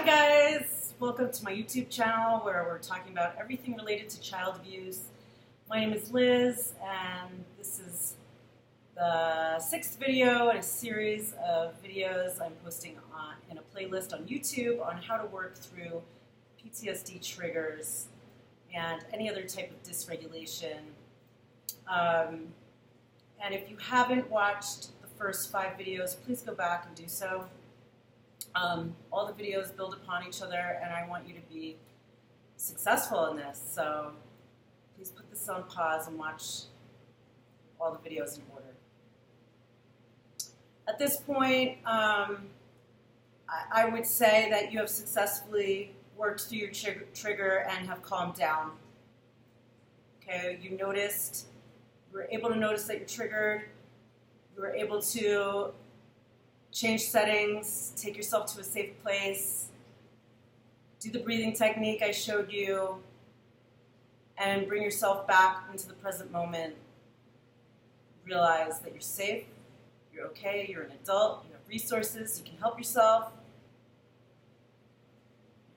Hi guys! Welcome to my YouTube channel where we're talking about everything related to child abuse. My name is Liz and this is the 6th video in a series of videos I'm posting in a playlist on YouTube on how to work through PTSD triggers and any other type of dysregulation. And if you haven't watched the first 5 videos, please go back and do so. All the videos build upon each other, and I want you to be successful in this. So please put this on pause and watch all the videos in order. At this point, I would say that you have successfully worked through your trigger and have calmed down. Okay, you were able to notice that you're triggered. You were able to change settings, take yourself to a safe place, do the breathing technique I showed you, and bring yourself back into the present moment. Realize that you're safe, you're okay, you're an adult, you have resources, you can help yourself.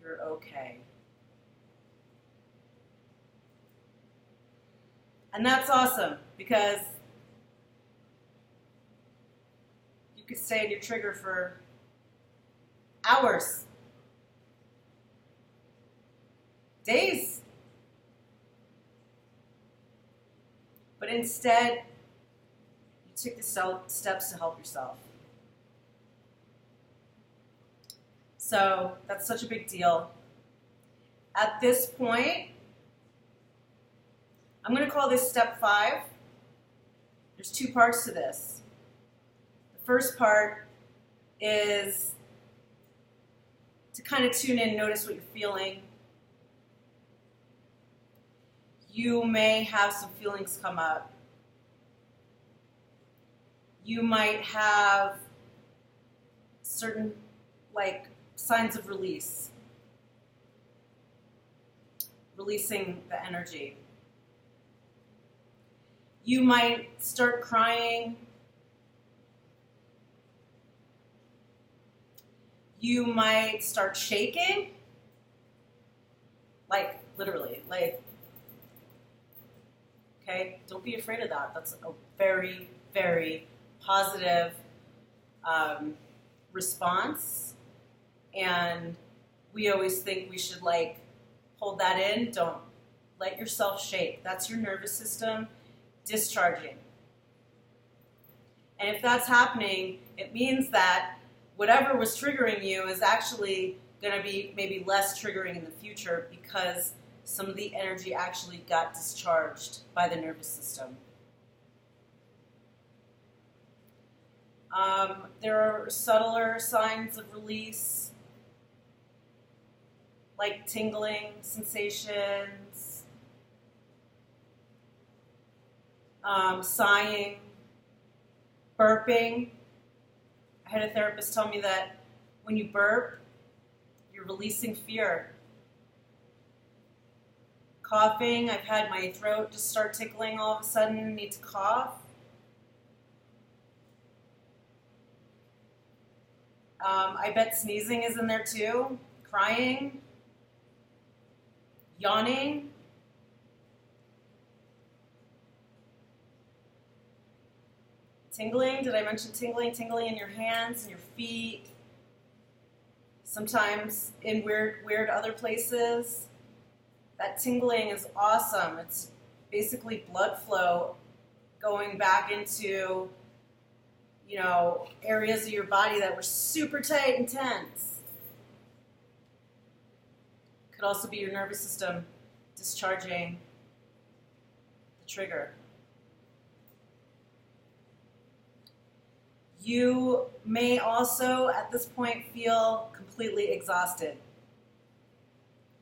You're okay. And that's awesome because you could stay in your trigger for hours, days. But instead, you took the steps to help yourself. So that's such a big deal. At this point, I'm going to call this step 5. There's 2 parts to this. The first part is to kind of tune in, notice what you're feeling. You may have some feelings come up. You might have certain signs of release, releasing the energy. You might start crying. You might start shaking, literally, okay? Don't be afraid of that. That's a very, very positive response. And we always think we should hold that in. Don't let yourself shake. That's your nervous system discharging. And if that's happening, it means that whatever was triggering you is actually going to be maybe less triggering in the future because some of the energy actually got discharged by the nervous system. There are subtler signs of release, like tingling sensations, sighing, burping. I had a therapist tell me that when you burp, you're releasing fear. Coughing, I've had my throat just start tickling all of a sudden, need to cough. I bet sneezing is in there too. Crying, yawning. Tingling, did I mention tingling? Tingling in your hands and your feet. Sometimes in weird other places. That tingling is awesome. It's basically blood flow going back into, areas of your body that were super tight and tense. Could also be your nervous system discharging the trigger. You may also, at this point, feel completely exhausted.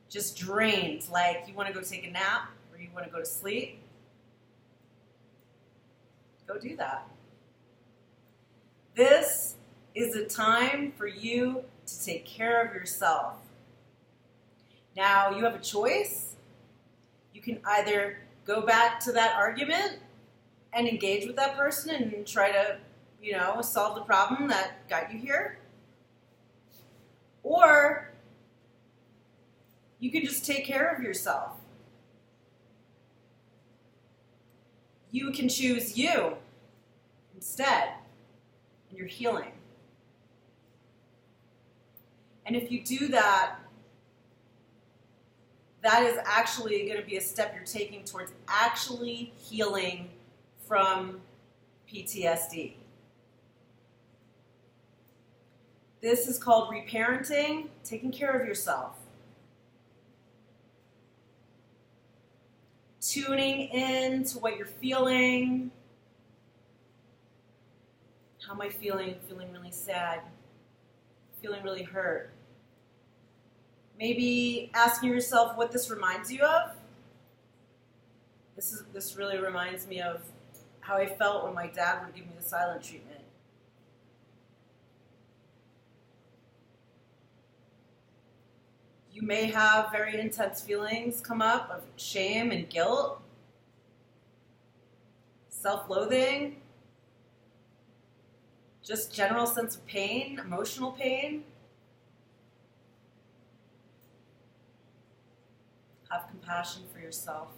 Just drained, like you want to go take a nap or you want to go to sleep. Go do that. This is a time for you to take care of yourself. Now, you have a choice. You can either go back to that argument and engage with that person and try to solve the problem that got you here. Or You can just take care of yourself. You can choose you instead, and you're healing. And if you do that, that is actually going to be a step you're taking towards actually healing from PTSD. This is called reparenting, taking care of yourself. Tuning in to what you're feeling. How am I feeling? Feeling really sad. Feeling really hurt. Maybe asking yourself what this reminds you of. This really reminds me of how I felt when my dad would give me the silent treatment. You may have very intense feelings come up of shame and guilt, self-loathing, just general sense of pain, emotional pain. Have compassion for yourself.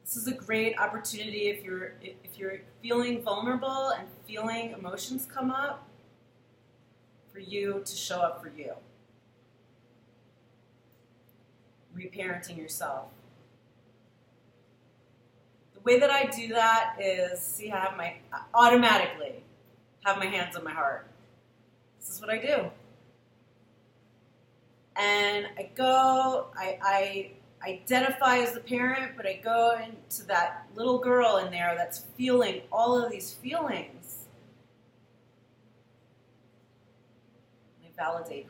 This is a great opportunity if you're feeling vulnerable and feeling emotions come up, for you to show up for you. Reparenting yourself. The way that I do that is, see, I automatically have my hands on my heart. This is what I do. And I identify as the parent, but I go into that little girl in there that's feeling all of these feelings. And I validate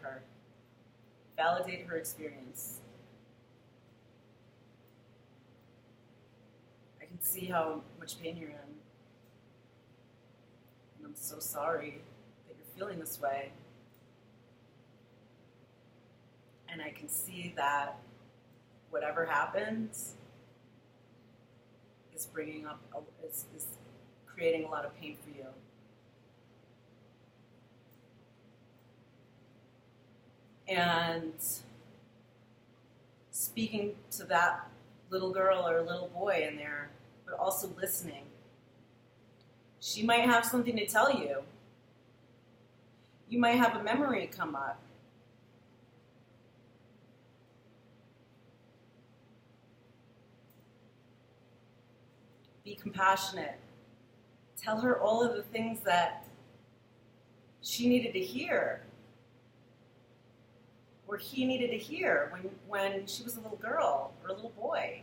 her experience. I can see how much pain you're in. And I'm so sorry that you're feeling this way. And I can see that whatever happens is is creating a lot of pain for you. And speaking to that little girl or little boy in there, but also listening. She might have something to tell you. You might have a memory come up. Be compassionate. Tell her all of the things that she needed to hear, or he needed to hear when she was a little girl or a little boy.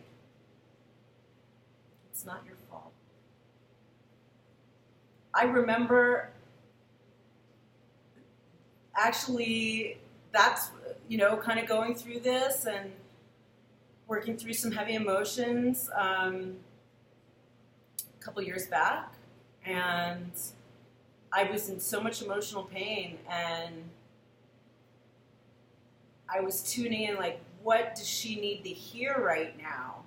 It's not your fault. I remember actually that's, kind of going through this and working through some heavy emotions a couple years back, and I was in so much emotional pain, and I was tuning in, like, what does she need to hear right now?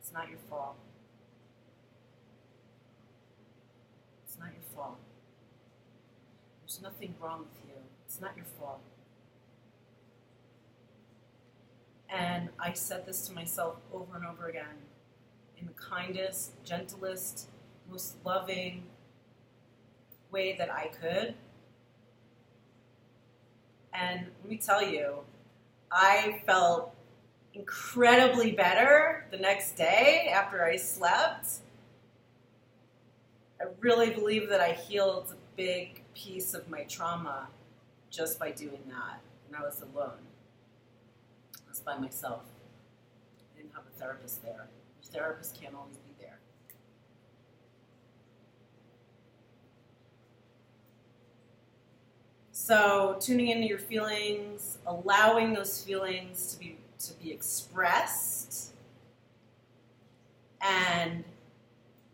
It's not your fault. It's not your fault. There's nothing wrong with you. It's not your fault. And I said this to myself over and over again in the kindest, gentlest, most loving way that I could. And let me tell you, I felt incredibly better the next day after I slept. I really believe that I healed a big piece of my trauma just by doing that. And I was alone. I was by myself. I didn't have a therapist there. Your therapist can't always be there. So tuning into your feelings, allowing those feelings to be expressed, and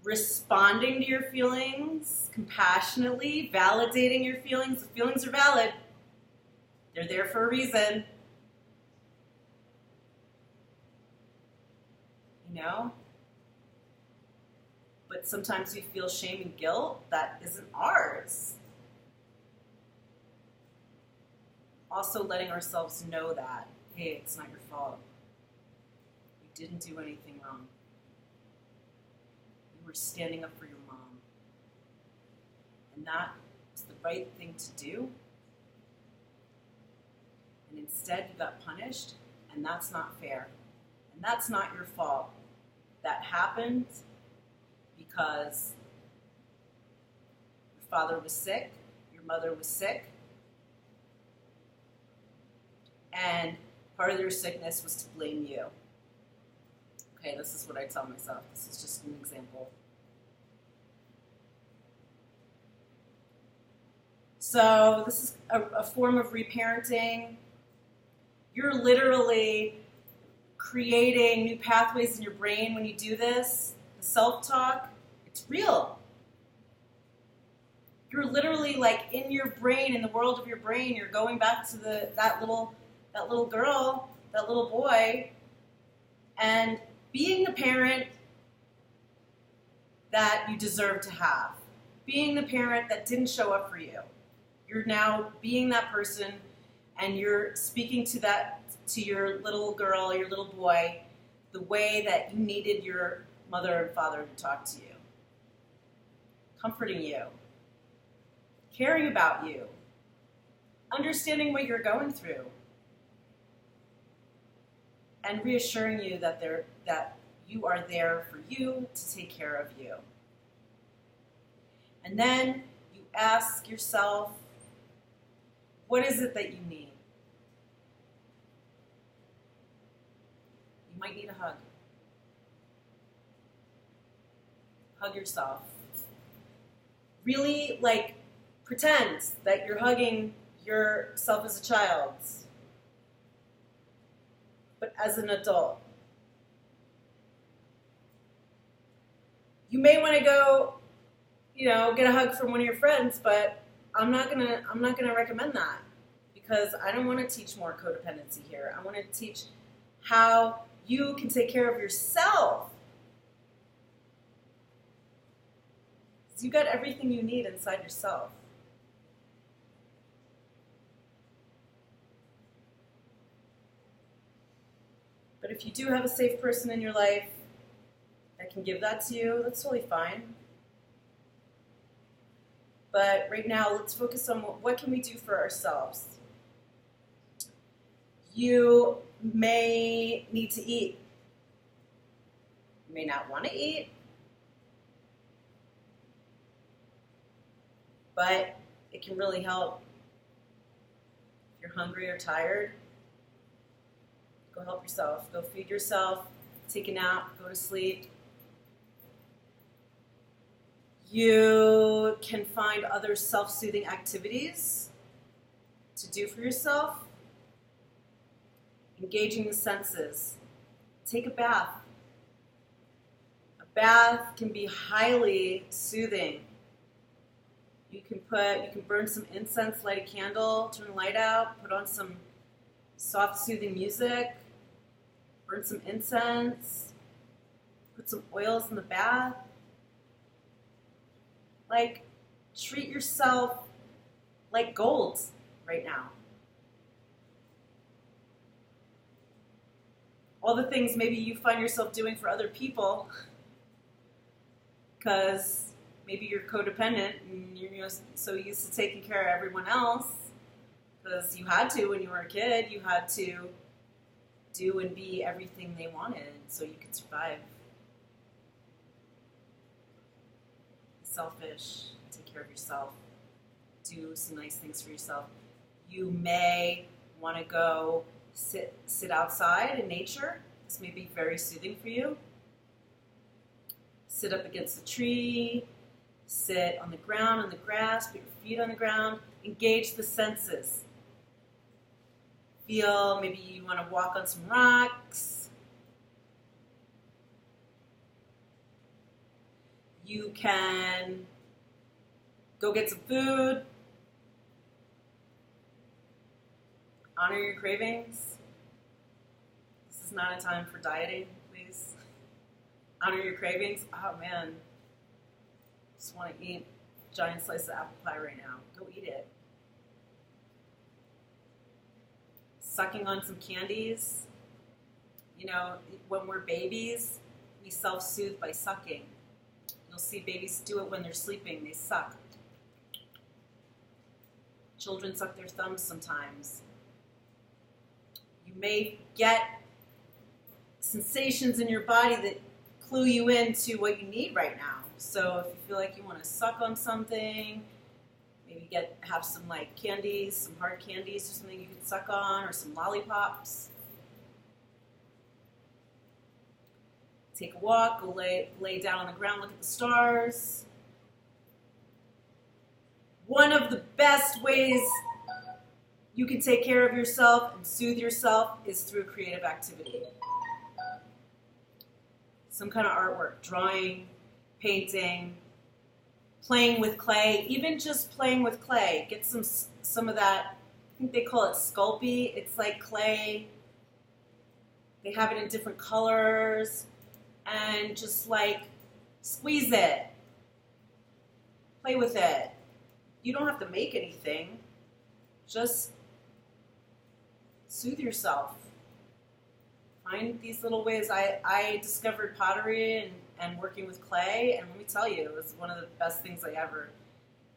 responding to your feelings compassionately, validating your feelings. The feelings are valid. They're there for a reason. But sometimes we feel shame and guilt that isn't ours. Also letting ourselves know that, hey, it's not your fault. You didn't do anything wrong. You were standing up for your mom. And that was the right thing to do. And instead you got punished, and that's not fair. And that's not your fault. That happened because your father was sick, your mother was sick, and part of their sickness was to blame you. Okay, this is what I tell myself. This is just an example. So this is a form of reparenting. You're literally creating new pathways in your brain when you do this. The self-talk, it's real. You're literally like in your brain, in the world of your brain, you're going back to that little girl, that little boy, and being the parent that you deserve to have. Being the parent that didn't show up for you. You're now being that person, and you're speaking to your little girl, your little boy, the way that you needed your mother and father to talk to you. Comforting you. Caring about you. Understanding what you're going through. And reassuring you that you are there for you to take care of you. And then you ask yourself, what is it that you need? You might need a hug. Hug yourself. Really, pretend that you're hugging yourself as a child, but as an adult. You may want to go, get a hug from one of your friends, but I'm not gonna recommend that, because I don't want to teach more codependency here. I want to teach how you can take care of yourself. So you got everything you need inside yourself. But if you do have a safe person in your life that can give that to you, that's totally fine. But right now, let's focus on what can we do for ourselves. You may need to eat. You may not want to eat. But it can really help. If you're hungry or tired, go help yourself. Go feed yourself. Take a nap. Go to sleep. You can find other self-soothing activities to do for yourself. Engaging the senses. Take a bath. A bath can be highly soothing. You can burn some incense, light a candle, turn the light out, put on some soft, soothing music, burn some incense, put some oils in the bath. Treat yourself like gold right now. All the things maybe you find yourself doing for other people because maybe you're codependent and you're so used to taking care of everyone else because you had to when you were a kid. You had to do and be everything they wanted so you could survive. Selfish. Take care of yourself. Do some nice things for yourself. You may want to go sit outside in nature. This may be very soothing for you. Sit up against a tree. Sit on the ground, on the grass. Put your feet on the ground. Engage the senses. Feel, maybe you want to walk on some rocks. You can go get some food. Honor your cravings. This is not a time for dieting, please. Honor your cravings. Oh man, just want to eat a giant slice of apple pie right now. Go eat it. sucking on some candies. You know, when we're babies, we self-soothe by sucking. You'll see babies do it when they're sleeping. They suck. Children suck their thumbs sometimes. You may get sensations in your body that clue you into what you need right now. So if you feel like you want to suck on something, maybe have some like candies, some hard candies or something you can suck on, or some lollipops. Take a walk, go lay down on the ground, look at the stars. One of the best ways you can take care of yourself and soothe yourself is through creative activity. Some kind of artwork, drawing, painting, playing with clay, even just playing with clay. Get some of that, I think they call it Sculpey. It's like clay. They have it in different colors. And just like squeeze it. Play with it. You don't have to make anything. Just soothe yourself. Find these little ways. I discovered pottery and working with clay, and let me tell you, it was one of the best things I ever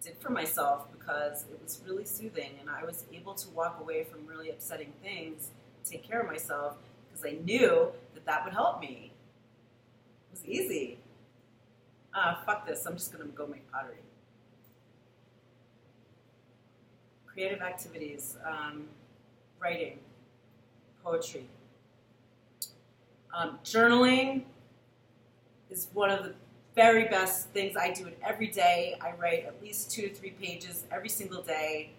did for myself because it was really soothing, and I was able to walk away from really upsetting things, take care of myself, because I knew that would help me. It was easy. Fuck this, I'm just going to go make pottery. Creative activities, writing, poetry. Journaling is one of the very best things. I do it every day. I write at least 2 to 3 pages every single day,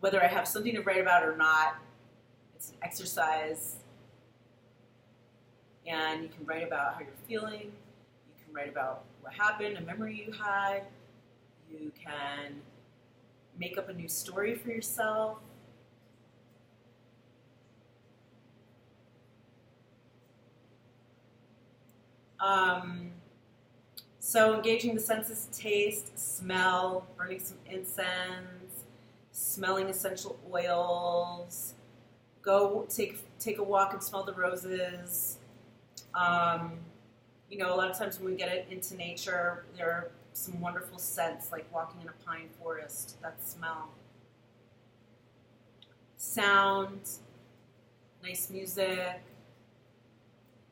whether I have something to write about or not. It's an exercise. And you can write about how you're feeling. You can write about what happened, a memory you had. You can make up a new story for yourself. So engaging the senses, taste, smell, burning some incense, smelling essential oils, go take a walk and smell the roses. You know, a lot of times when we get into nature, there are some wonderful scents, like walking in a pine forest, that smell. Sound, nice music.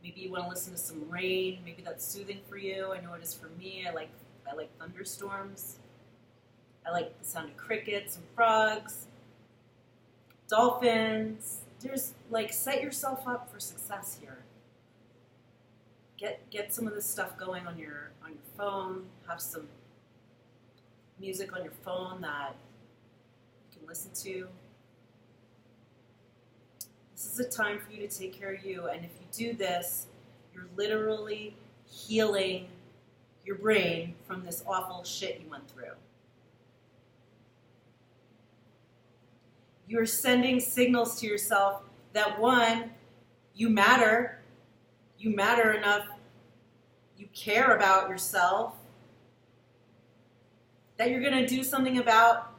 Maybe you want to listen to some rain. Maybe that's soothing for you. I know it is for me. I like thunderstorms. I like the sound of crickets and frogs, dolphins. There's set yourself up for success here. Get some of this stuff going on your phone. Have some music on your phone that you can listen to. This is a time for you to take care of you, and if you do this, you're literally healing your brain from this awful shit you went through. You're sending signals to yourself that, one, you matter enough, you care about yourself, that you're going to do something about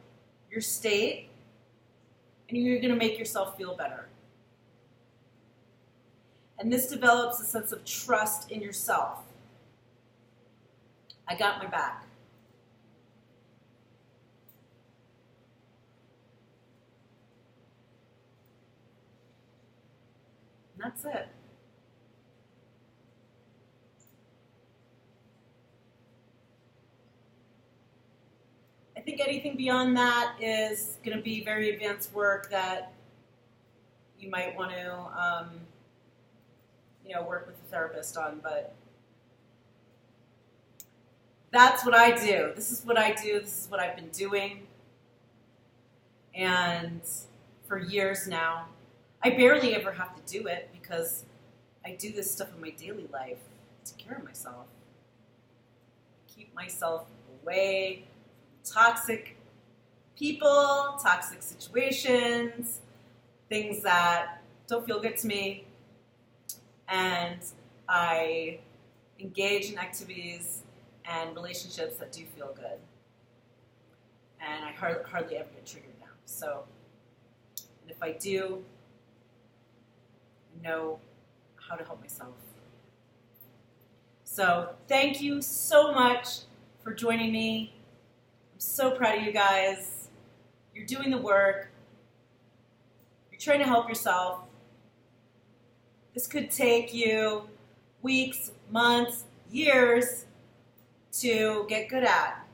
your state, and you're going to make yourself feel better. And this develops a sense of trust in yourself. I got my back. And that's it. I think anything beyond that is going to be very advanced work that you might want to work with a therapist on, but that's what I do. This is what I do. This is what I've been doing. And for years now, I barely ever have to do it because I do this stuff in my daily life to take care of myself. Keep myself away from toxic people, toxic situations, things that don't feel good to me. And I engage in activities and relationships that do feel good. And I hardly ever get triggered now. So if I do, and know how to help myself. So thank you so much for joining me. I'm so proud of you guys. You're doing the work. You're trying to help yourself. This could take you weeks, months, years to get good at.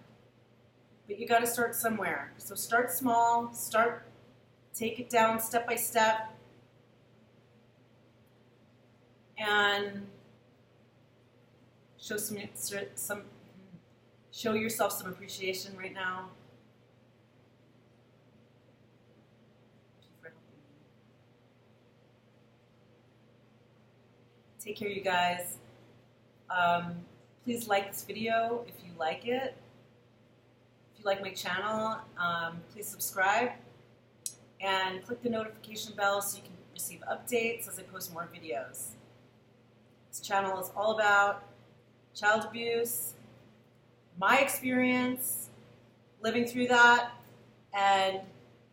But you got to start somewhere. So start small, take it down step by step, and show yourself some appreciation right now. Thank you for helping me. Take care, you guys. Please like this video if you like it. If you like my channel, please subscribe and click the notification bell so you can receive updates as I post more videos. This channel is all about child abuse, my experience, living through that, and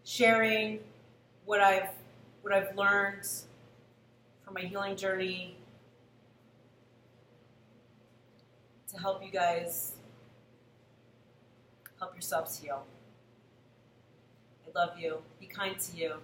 sharing what I've learned from my healing journey to help you guys help yourselves heal. I love you. Be kind to you.